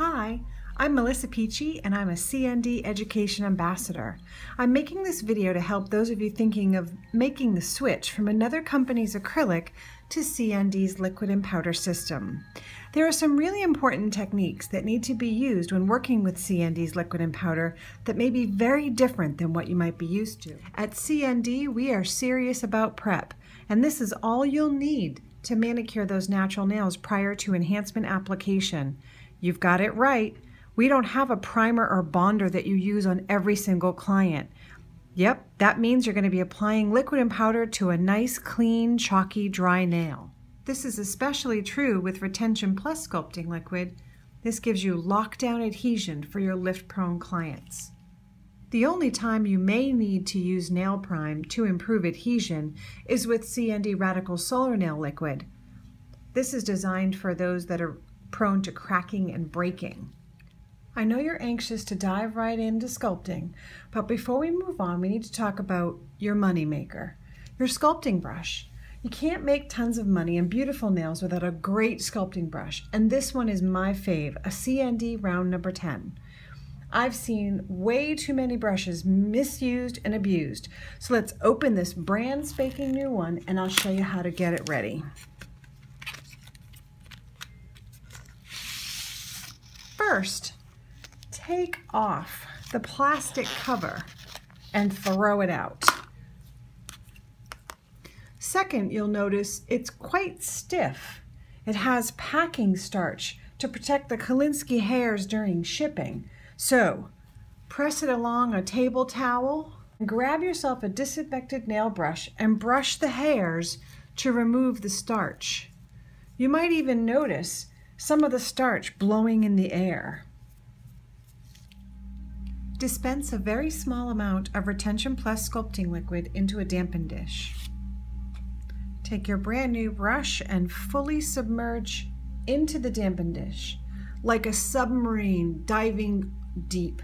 Hi, I'm Melissa Peachy and I'm a CND Education Ambassador. I'm making this video to help those of you thinking of making the switch from another company's acrylic to CND's liquid and powder system. There are some really important techniques that need to be used when working with CND's liquid and powder that may be very different than what you might be used to. At CND, we are serious about prep, and this is all you'll need to manicure those natural nails prior to enhancement application. You've got it right. We don't have a primer or bonder that you use on every single client. Yep, that means you're going to be applying liquid and powder to a nice, clean, chalky, dry nail. This is especially true with Retention Plus sculpting liquid. This gives you lockdown adhesion for your lift-prone clients. The only time you may need to use nail prime to improve adhesion is with CND Radical Solar Nail Liquid. This is designed for those that are prone to cracking and breaking. I know you're anxious to dive right into sculpting, but before we move on, we need to talk about your moneymaker, your sculpting brush. You can't make tons of money and beautiful nails without a great sculpting brush, and this one is my fave, a CND round number 10. I've seen way too many brushes misused and abused, so let's open this brand spanking new one and I'll show you how to get it ready. First, take off the plastic cover and throw it out. Second, you'll notice it's quite stiff. It has packing starch to protect the Kolinsky hairs during shipping. So, press it along a table towel and grab yourself a disinfected nail brush and brush the hairs to remove the starch. You might even notice some of the starch blowing in the air. Dispense a very small amount of Retention Plus sculpting liquid into a dampened dish. Take your brand new brush and fully submerge into the dampened dish like a submarine diving deep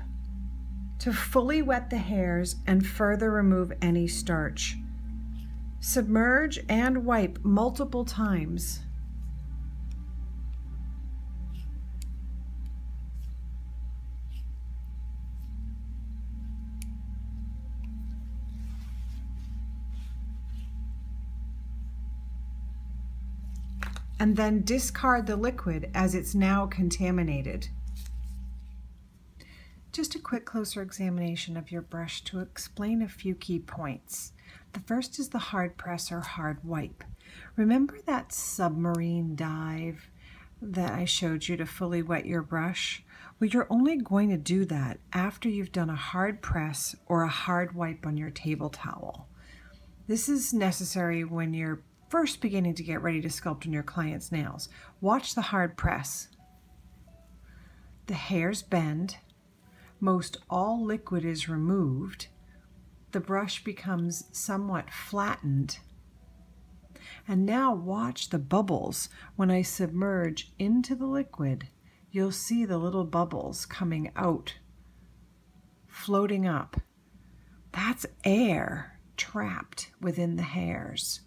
to fully wet the hairs and further remove any starch. Submerge and wipe multiple times. And then discard the liquid as it's now contaminated. Just a quick closer examination of your brush to explain a few key points. The first is the hard press or hard wipe. Remember that submarine dive that I showed you to fully wet your brush? Well, you're only going to do that after you've done a hard press or a hard wipe on your table towel. This is necessary when you're first beginning to get ready to sculpt on your client's nails. Watch the hard press. The hairs bend. Most all liquid is removed. The brush becomes somewhat flattened. And now watch the bubbles. When I submerge into the liquid, you'll see the little bubbles coming out, floating up. That's air trapped within the hairs.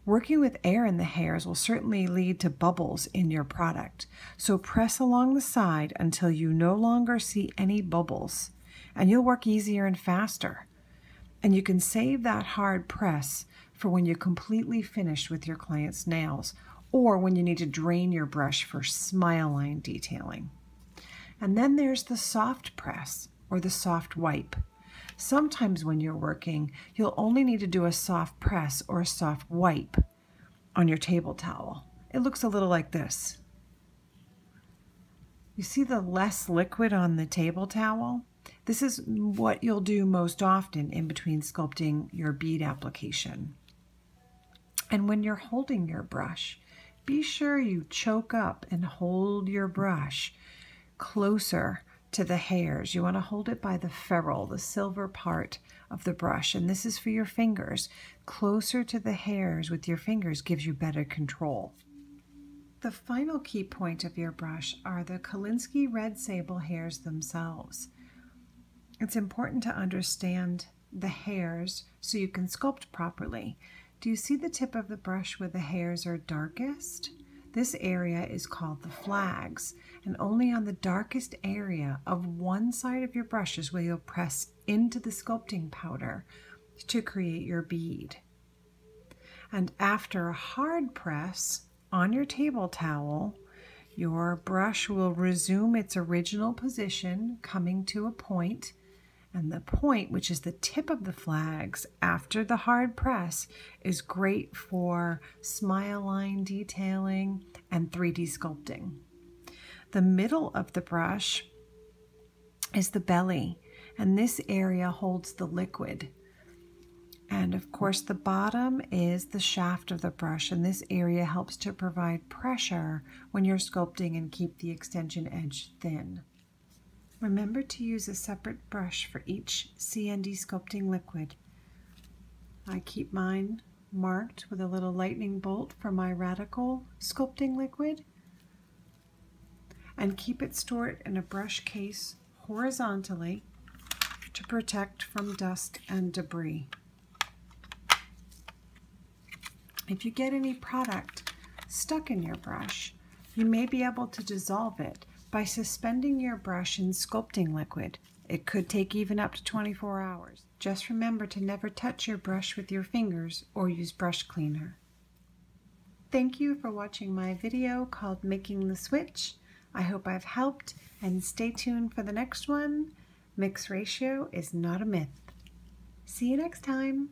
Working with air in the hairs will certainly lead to bubbles in your product, so press along the side until you no longer see any bubbles, and you'll work easier and faster. And you can save that hard press for when you're completely finished with your client's nails, or when you need to drain your brush for smile line detailing. And then there's the soft press, or the soft wipe. Sometimes when you're working, you'll only need to do a soft press or a soft wipe on your table towel. It looks a little like this. You see the less liquid on the table towel? This is what you'll do most often in between sculpting your bead application. And when you're holding your brush, be sure you choke up and hold your brush closer to the hairs. You want to hold it by the ferrule, the silver part of the brush, and this is for your fingers. Closer to the hairs with your fingers gives you better control. The final key point of your brush are the Kolinsky red sable hairs themselves. It's important to understand the hairs so you can sculpt properly. Do you see the tip of the brush where the hairs are darkest? This area is called the flags, and only on the darkest area of one side of your brush is where you'll press into the sculpting powder to create your bead. And after a hard press on your table towel, your brush will resume its original position, coming to a point, and the point, which is the tip of the flags after the hard press, is great for smile line detailing and 3D sculpting. The middle of the brush is the belly, and this area holds the liquid. And of course, the bottom is the shaft of the brush, and this area helps to provide pressure when you're sculpting and keep the extension edge thin. Remember to use a separate brush for each CND sculpting liquid. I keep mine marked with a little lightning bolt for my radical sculpting liquid, and keep it stored in a brush case horizontally to protect from dust and debris. If you get any product stuck in your brush, you may be able to dissolve it by suspending your brush in sculpting liquid. It could take even up to 24 hours. Just remember to never touch your brush with your fingers or use brush cleaner. Thank you for watching my video called Making the Switch. I hope I've helped, and stay tuned for the next one. Mix ratio is not a myth. See you next time.